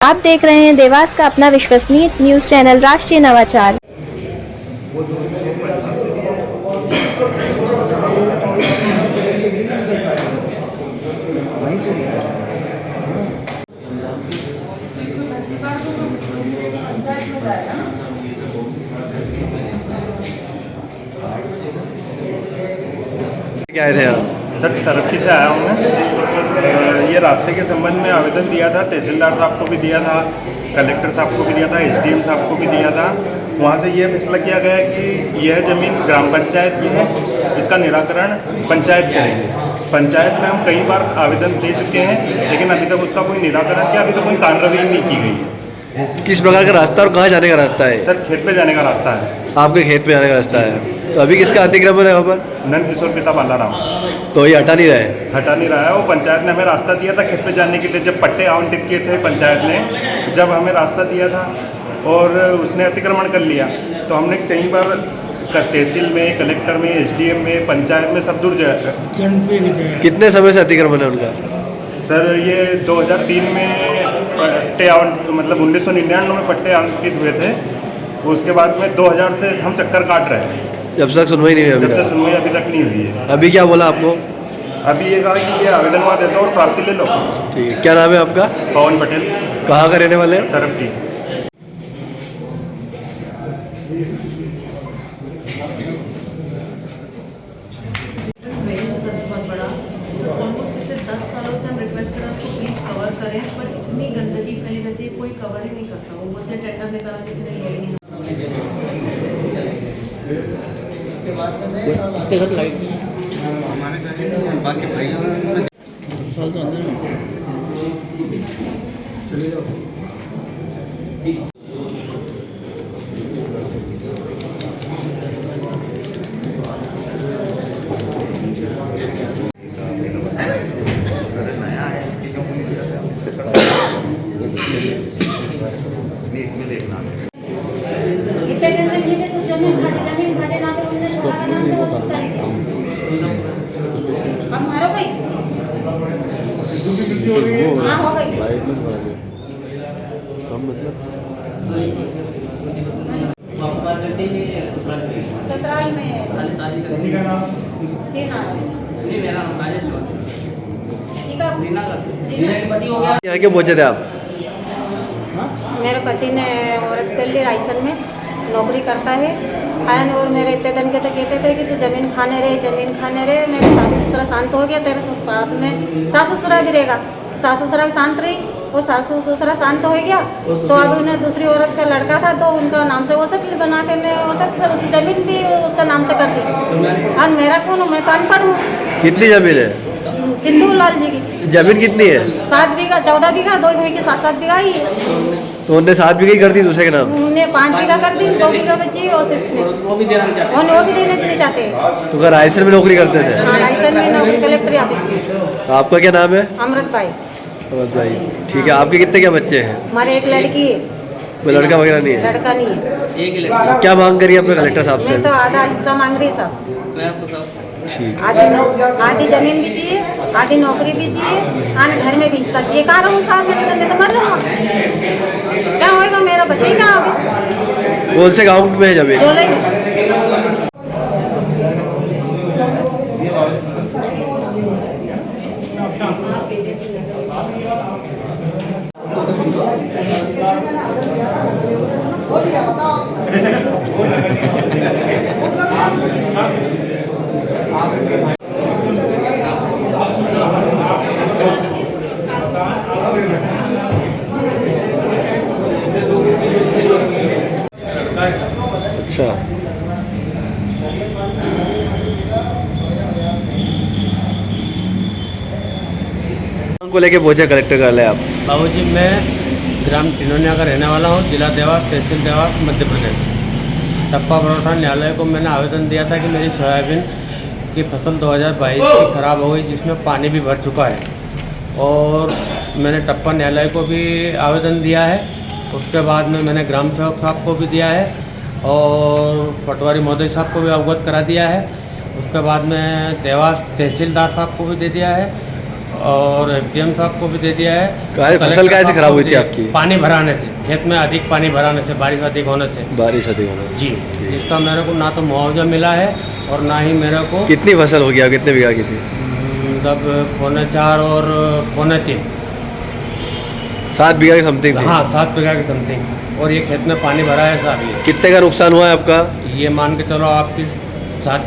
आप देख रहे हैं देवास का अपना विश्वसनीय न्यूज चैनल राष्ट्रीय नवाचार। क्या आए थे आप? सर सरफ्ती से आया हूँ मैं। ये रास्ते के संबंध में आवेदन दिया था, तहसीलदार साहब को भी दिया था, कलेक्टर साहब को भी दिया था, एसडीएम साहब को भी दिया था। वहाँ से ये फैसला किया गया कि यह ज़मीन ग्राम पंचायत की है, इसका निराकरण पंचायत करेगी। पंचायत में हम कई बार आवेदन दे चुके हैं, लेकिन अभी तक उसका कोई निराकरण किया, अभी तक कोई कार्रवाई नहीं की गई है। किस प्रकार का रास्ता और कहाँ जाने का रास्ता है? सर खेत पे जाने का रास्ता है। आपके खेत पे जाने का रास्ता है। तो अभी किसका अतिक्रमण है वहाँ पर? नंद किशोर पिता बालाराम तो ये हटा नहीं रहे? हटा नहीं रहा है। वो पंचायत ने हमें रास्ता दिया था खेत पे जाने के लिए, जब पट्टे आवंटित किए थे पंचायत ने, जब हमें रास्ता दिया था और उसने अतिक्रमण कर लिया, तो हमने कई बार तहसील में, कलेक्टर में, एसडीएम में, पंचायत में सब दूर जाया। कितने समय से अतिक्रमण है उनका? सर ये 2003 में पट्टे आवंटित, मतलब 1999 में पट्टे आवंटित हुए थे। उसके बाद में 2000 से हम चक्कर काट रहे हैं, जब तक सुनवाई नहीं हुई अभी जब से तक? सुनवाई अभी तक नहीं हुई है। अभी क्या बोला आपको? अभी ये कहा कि ये आवेदन वहाँ दे दो और प्राप्ति ले लो। ठीक है, क्या नाम है आपका? पवन पटेल। कहाँ का रहने वाले हैं? सरफ्ती। बहुत बड़ा ऑलमोस्ट पिछले 10 सालों से हम रिक्वेस्ट कर रहे हैं उसको प्लीज़ कवर करें, पर इतनी गंदगी फैली रहती है, कोई कवर ही नहीं करता। वो मुझसे टेंडर निकाला, किसी ने लिया ही नहीं। अब मारो गई, हाँ हो गई। कम मतलब 17 में नहीं, मेरा नाम राजेश्वर। ठीक है। रीना के पति हो गया। यहाँ के पहुँचे थे आप? मेरे पति ने औरत के लिए रायसन में नौकरी करता है आयन, और मेरे इतने दिन के तो कहते थे कि तू ज़मीन खाने रहे। मेरे सासू ससुरा शांत हो गया, तेरे साथ में सासू ससुरा भी रहेगा। सासू ससुरा शांत रही, वो सासू ससुरा शांत हो गया, तो अब उन्हें दूसरी औरत का लड़का था, तो उनका नाम से वसत बना के उस ज़मीन भी उसका नाम से कर दी। और मेरा कौन हूँ, मैं तो अनपढ़ हूँ। कितनी जमीन है? सिंधु लाल जी की जमीन कितनी है? 7 बीघा, 14 बीघा, 2 भाई के 7-7 बीघा ही। तो उनने 7 बीघा ही कर दी दूसरे के नाम? उन्होंने 5 बीघा कर दी, 2 बीघा बची और सिर्फ वो भी देना नहीं चाहते। वो भी देने नहीं चाहते। तो क्या रायसन में नौकरी करते थे? हाँ, रायसन में नौकरी, कलेक्टर ऑफिस में। तो आपका क्या नाम है? अमृत भाई। अमृत भाई, ठीक है। आपके कितने क्या बच्चे हैं? हमारे एक लड़की है, कोई लड़का वगैरह नहीं है? लड़का नहीं है। एक ही लड़की। क्या मांग करिए अपने कलेक्टर साहब मैं तो से? आधा हिस्सा मांग रही सब। मैं आपको सब ठीक। आधी जमीन भी चाहिए, आधी नौकरी भी चाहिए, आने घर में भी हिस्सा चाहिए। कहाँ रहूँ साहब, मैं तो मर जाऊँगा। क्या होएगा, मेरा बच्चा ही कहाँ होगा? कौन से गाँव में है जमीन? जोले में। अच्छा, को लेके पहुंचे कलेक्टर कार्यालय आप? बाबूजी, मैं ग्राम टिनोनिया का रहने वाला हूँ, जिला देवास, तहसील देवास, मध्य प्रदेश। टप्पा परोठा न्यायालय को मैंने आवेदन दिया था कि मेरी सोयाबीन की फसल 2022 की खराब हो गई, जिसमें पानी भी भर चुका है, और मैंने टप्पा न्यायालय को भी आवेदन दिया है। उसके बाद में मैंने ग्राम सेवक साहब को भी दिया है और पटवारी महोदय साहब को भी अवगत करा दिया है। उसके बाद में देवास तहसीलदार साहब को भी दे दिया है और एसडीएम साहब को भी दे दिया है। काहे फसल कलेक्टर कैसे साहब खराब को हुई भी थी दिया। आपकी? पानी भराने से, खेत में अधिक पानी भराने से, बारिश अधिक होने से। बारिश अधिक होना। जी, ठीक। जिसका मेरे को ना तो मुआवजा मिला है और ना ही मेरे को कितनी फसल हो गया, कितने बीघा की थी? मतलब 4.25 और 3.25। 7 बीघा की समथिंग थी। हाँ, 7 बीघा की समथिंग। और ये खेत में पानी भरा है साहब। ये कितने का नुकसान हुआ है आपका? ये मान के चलो आपकी 7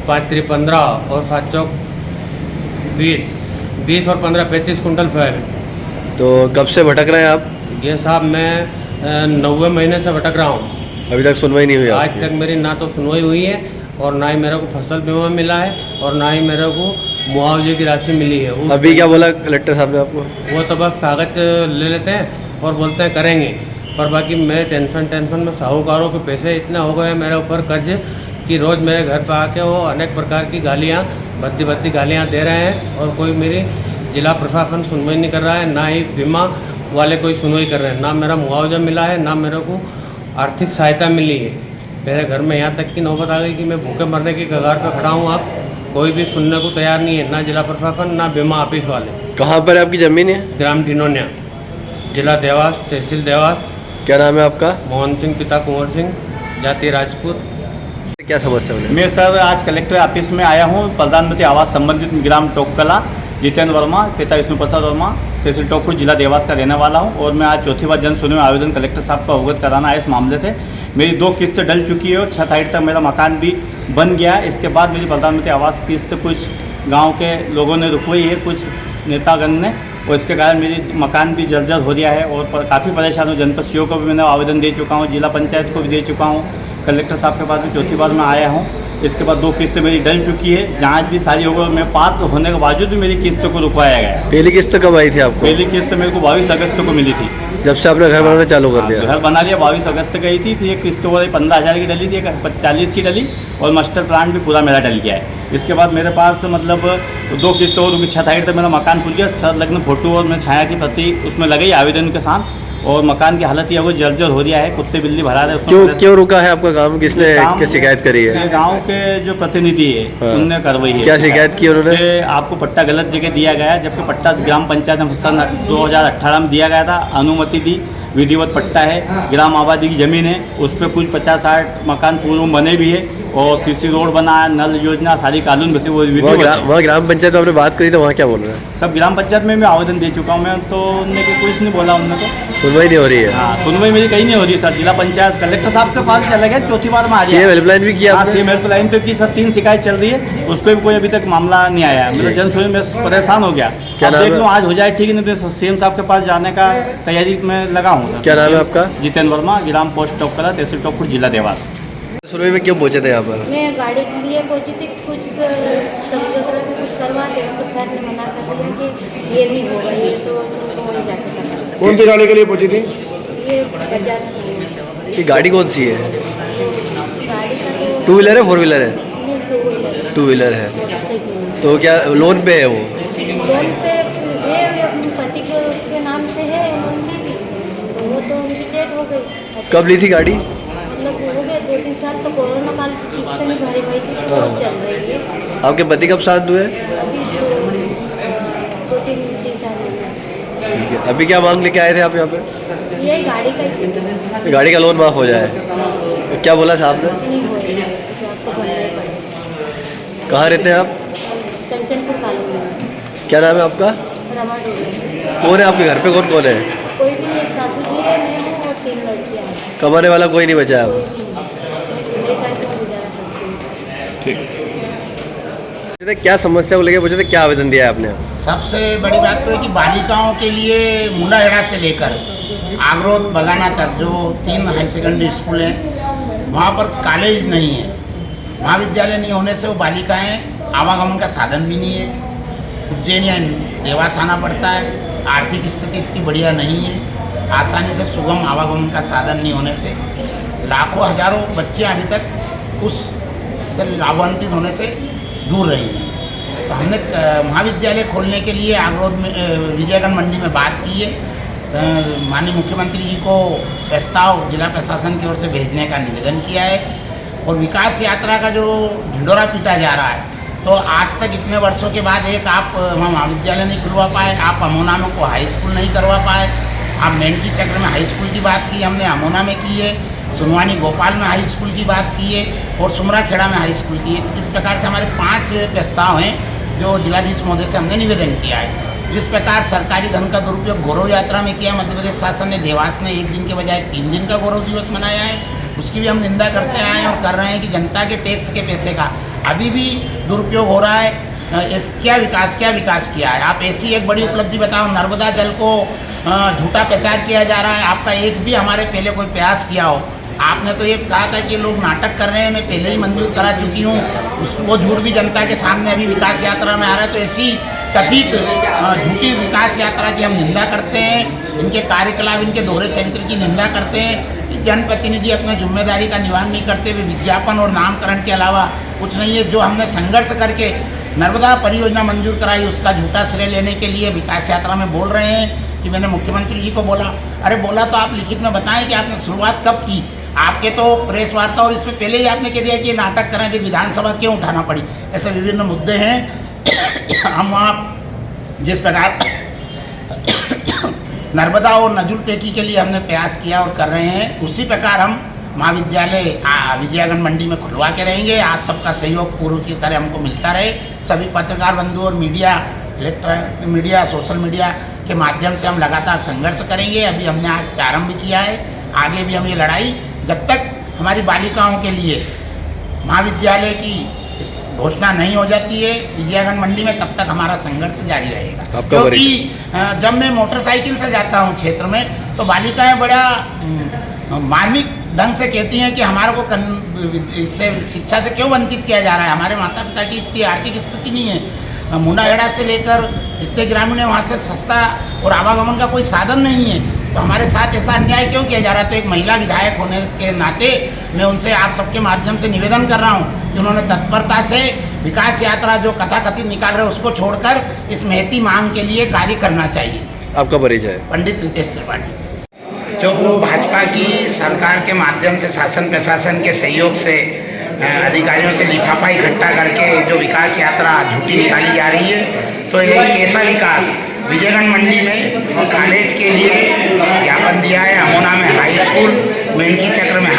5 3 15 और 7 चौक 20 और 15 35 कुंटल सोयाबीन। तो कब से भटक रहे हैं आप? ये साहब मैं 9वें महीने से भटक रहा हूँ। अभी तक सुनवाई नहीं हुई आज आपकी? तक मेरी ना तो सुनवाई हुई है और ना ही मेरे को फसल बीमा मिला है और ना ही मेरे को मुआवजे की राशि मिली है। अभी क्या बोला कलेक्टर साहब ने आपको? वो तो बस कागज ले लेते हैं और बोलते हैं करेंगे, पर बाकी मैं टेंशन में साहूकारों के पैसे इतने हो गए हैं मेरे ऊपर कर्ज कि रोज़ मेरे घर पर आके वो अनेक प्रकार की गालियाँ भद्दी गालियाँ दे रहे हैं और कोई मेरी जिला प्रशासन सुनवाई नहीं कर रहा है, ना ही बीमा वाले कोई सुनवाई कर रहे हैं, ना मेरा मुआवजा मिला है, ना मेरे को आर्थिक सहायता मिली है। मेरे घर में यहाँ तक की नौबत आ गई कि मैं भूखे मरने की कगार पर खड़ा हूँ। आप कोई भी सुनने को तैयार नहीं है, ना जिला प्रशासन ना बीमा ऑफिस वाले। कहाँ पर आपकी ज़मीन है? ग्राम टिनोनिया, जिला देवास, तहसील देवास। क्या नाम है आपका? मोहन सिंह, पिता कुंवर सिंह, जाति राजपूत। क्या समस्या है? मैं सर आज कलेक्टर ऑफिस में आया हूँ। प्रधानमंत्री आवास संबंधित ग्राम टोककला, जितेंद्र वर्मा, पिता विष्णु प्रसाद वर्मा, तहसील टोकपुर, जिला देवास का रहने वाला हूँ। और मैं आज चौथी बार जन सुनवाई में आवेदन कलेक्टर साहब को अवगत कराना है इस मामले से। मेरी 2 किस्त डल चुकी है और 6 हाइट तक मेरा मकान भी बन गया। इसके बाद मेरी प्रधानमंत्री आवास किस्त कुछ गाँव के लोगों ने रुकवाई है, कुछ नेतागण ने, और इसके कारण मेरी मकान भी जर्जर हो गया है और काफ़ी परेशान हूँ। जनपद सीओ को भी मैंने आवेदन दे चुका हूँ, जिला पंचायत को भी दे चुका हूँ, कलेक्टर साहब के पास भी चौथी बार मैं आया हूँ। इसके बाद 2 किस्तें मेरी डल चुकी है, जांच भी सारी हो गई। मैं पात्र होने के बावजूद भी मेरी किस्त को रुकवाया गया। पहली किस्त कब आई थी आपको? पहली किस्त मेरे को 22 अगस्त को मिली थी। जब से आपने घर बनाना चालू कर दिया? घर बना लिया 22 अगस्त गई थी। फिर एक किस्त वो 15,000 की डली थी, एक 40 की डली, और मास्टर प्लान भी पूरा मेरा डल गया है। इसके बाद मेरे पास मतलब 2 किस्त और उनकी 6 हाइट तक मेरा मकान खुल गया। संलग्न फोटो और मैं छाया की प्रति उसमें लगाई आवेदन के साथ। और मकान की हालत यह वो जर्जर हो रहा है, कुत्ते बिल्ली भरा रहे हैं। क्यों रुका है आपका काम? किसने क्या शिकायत करी है? गांव के जो प्रतिनिधि है उनने करवाई है। क्या शिकायत की उन्होंने? कि आपको पट्टा गलत जगह दिया गया है, जबकि पट्टा ग्राम पंचायत में सन 2018 में दिया गया था, अनुमति दी, विधिवत पट्टा है, ग्राम आबादी की ज़मीन है, उस पर कुछ 50-60 मकान पूर्व बने भी है और सीसी रोड बना है, नल योजना, सारी कानून बसे वो वहाँ ग्राम पंचायत में आपने बात करी तो वहाँ क्या बोल रहे हैं? सब ग्राम पंचायत में मैं आवेदन दे चुका हूँ मैं, तो उनने कुछ नहीं बोला। उनने तो सुनवाई नहीं हो रही है। हाँ, सुनवाई मेरी कहीं नहीं हो रही सर। जिला पंचायत कलेक्टर साहब के पास चला गया, चौथी बार में आ गया। हेल्पलाइन भी किया? हाँ, सीएम हेल्पलाइन पे की सर, 3 शिकायत चल रही है, उस पर भी कोई अभी तक मामला नहीं आया। मेरा जन सुनवाई में परेशान हो गया। क्या नाम देख लो है? आज हो जाए ठीक है, नहीं तो सीएम साहब के पास जाने का तैयारी में लगा हूँ सर। क्या नाम है आपका? जितेंद्र वर्मा, ग्राम पोस्ट टोककला, तहसील टोकपुर, जिला देवास। सुनवाई में क्यों पहुंचे थे यहाँ पर? मैं गाड़ी के लिए पहुंची थी, कुछ समझौता के कुछ करवा दे, तो सर ने मना कर दिया कि ये नहीं होगा, ये तो तुमको वहीं जाके करना। कौन सी गाड़ी के लिए पहुंची थी? ये बजाज ये गाड़ी कौन सी है? गाड़ी का तो 2 व्हीलर है 4 व्हीलर है? नहीं, 2 व्हीलर 2 व्हीलर है। मोटरसाइकिल तो क्या लोन पे है वो? लोन पे है, अपने पति के नाम से है लोन ली थी, तो वो तो उनकी डेट हो गई। कब ली थी गाड़ी? मतलब हो गए 2-3 साल, तो कोरोना काल की किस्त नहीं भरी हुई थी, तो हाँ। चल रही है। आपके पति कब साथ हुए? अभी 2-3-4 महीने ठीक है। अभी क्या मांग लेके आए थे आप यहाँ पे? ये गाड़ी का ही गाड़ी का लोन माफ़ हो जाए, तो क्या बोला साहब ने? नहीं होएगा, तो आपको भरना ही पड़ेगा। कहाँ रहते हैं आप? कंचनपुर कॉलोनी में। क्या नाम है आपका? रमा डोले। कौन है आपके घर पे? कौन कौन है? कोई भी नहीं, एक सासू जी है, मैं हूँ और 3 लड़कियाँ हैं। कमाने वाला कोई नहीं बचा है कोई अब? भी नहीं, मैं सिलाई करके गुजारा करती हूँ। ठीक। क्या समस्या को लेके पूछे थे, क्या आवेदन दिया है आपने? सबसे बड़ी बात तो है कि बालिकाओं के लिए मुंडाहेड़ा से लेकर आगरोद बगाना तक जो 3 हाई सेकेंडरी स्कूल हैं, वहाँ पर कॉलेज नहीं है, महाविद्यालय नहीं होने से वो बालिकाएं आवागमन का साधन भी नहीं है। उज्जैन या देवास आना पड़ता है, आर्थिक स्थिति इतनी बढ़िया नहीं है, आसानी से सुगम आवागमन का साधन नहीं होने से लाखों हजारों बच्चे अभी तक उस से लाभान्वित होने से दूर रही हैं। तो हमने महाविद्यालय खोलने के लिए आगरोद में विजयगंज मंडी में बात की है। माननीय मुख्यमंत्री जी को प्रस्ताव जिला प्रशासन की ओर से भेजने का निवेदन किया है और विकास यात्रा का जो ढिंडोरा पीटा जा रहा है तो आज तक इतने वर्षों के बाद एक आप वहाँ महाविद्यालय नहीं खुलवा पाए, आप अमोना में को हाई स्कूल नहीं करवा पाए। आप मेंढकी चक्र में हाई स्कूल की बात की, हमने अमोना में की है, सुनवानी गोपाल में हाई स्कूल की बात की है और सुमरा खेड़ा में हाई स्कूल की है। इस प्रकार से हमारे 5 प्रस्ताव हैं जो जिलाधीश महोदय से हमने निवेदन किया है। जिस प्रकार सरकारी धन का दुरुपयोग गौरव यात्रा में किया, मध्य प्रदेश शासन ने देवास में 1 दिन के बजाय 3 दिन का गौरव दिवस मनाया है, उसकी भी हम निंदा करते आए हैं और कर रहे हैं कि जनता के टैक्स के पैसे का अभी भी दुरुपयोग हो रहा है। क्या विकास किया है? आप ऐसी एक बड़ी उपलब्धि बताओ, नर्मदा जल को झूठा प्रचार किया जा रहा है, आपका एक भी हमारे पहले कोई प्रयास किया हो? आपने तो ये कहा था कि लोग नाटक कर रहे हैं, मैं पहले ही मंजूर करा चुकी हूँ, वो झूठ भी जनता के सामने अभी विकास यात्रा में आ रहा है। तो ऐसी कथित झूठी विकास यात्रा की हम निंदा करते हैं, इनके कार्यकलाप, इनके दोहरे चरित्र की निंदा करते हैं कि जनप्रतिनिधि अपने जिम्मेदारी का निर्वहन नहीं करते हुए विज्ञापन और नामकरण के अलावा कुछ नहीं है। जो हमने संघर्ष करके नर्मदा परियोजना मंजूर कराई, उसका झूठा श्रेय लेने के लिए विकास यात्रा में बोल रहे हैं कि मैंने मुख्यमंत्री जी को बोला। अरे बोला तो आप लिखित में बताएं कि आपने शुरुआत कब की? आपके तो प्रेस वार्ता और इसमें पहले ही आपने कह दिया कि नाटक करें, फिर विधानसभा क्यों उठाना पड़ी? ऐसे विभिन्न मुद्दे हैं। हम वहाँ जिस प्रकार नर्मदा और नजुल पेकी के लिए हमने प्रयास किया और कर रहे हैं, उसी प्रकार हम महाविद्यालय विजयागंज मंडी में खुलवा के रहेंगे। आप सबका सहयोग पूर्व की तरह हमको मिलता रहे। सभी पत्रकार बंधु और media, electronic media, social media के माध्यम से हम लगातार संघर्ष करेंगे। अभी हमने आज प्रारंभ किया है, आगे भी हम ये लड़ाई जब तक हमारी बालिकाओं के लिए महाविद्यालय की घोषणा नहीं हो जाती है विजयागंज मंडी में, तब तक हमारा संघर्ष जारी रहेगा। क्योंकि जब मैं मोटरसाइकिल से जाता हूँ क्षेत्र में, तो बालिकाएं बड़ा मार्मिक ढंग से कहती हैं कि हमारे को इससे शिक्षा से क्यों वंचित किया जा रहा है। हमारे माता पिता की इतनी आर्थिक स्थिति नहीं है, मुंडाहेड़ा से लेकर जितने ग्रामीण है वहाँ से सस्ता और आवागमन का कोई साधन नहीं है, तो हमारे साथ ऐसा अन्याय क्यों किया जा रहा है? तो एक महिला विधायक होने के नाते मैं उनसे आप सबके माध्यम से निवेदन कर रहा हूँ कि उन्होंने तत्परता से विकास यात्रा जो कथाकथित निकाल रहे हैं उसको छोड़कर इस महती मांग के लिए कार्य करना चाहिए। आपका परिचय? पंडित रितेश त्रिपाठी। जो भाजपा की सरकार के माध्यम से शासन प्रशासन के सहयोग से अधिकारियों से लिफाफा इकट्ठा करके जो विकास यात्रा झूठी निकाली जा रही है, तो ये कैसा विकास? विजयगंज मंडी में कॉलेज के लिए ज्ञापन दिया है, अमोना में हाई स्कूल, मेंढकी चक्र में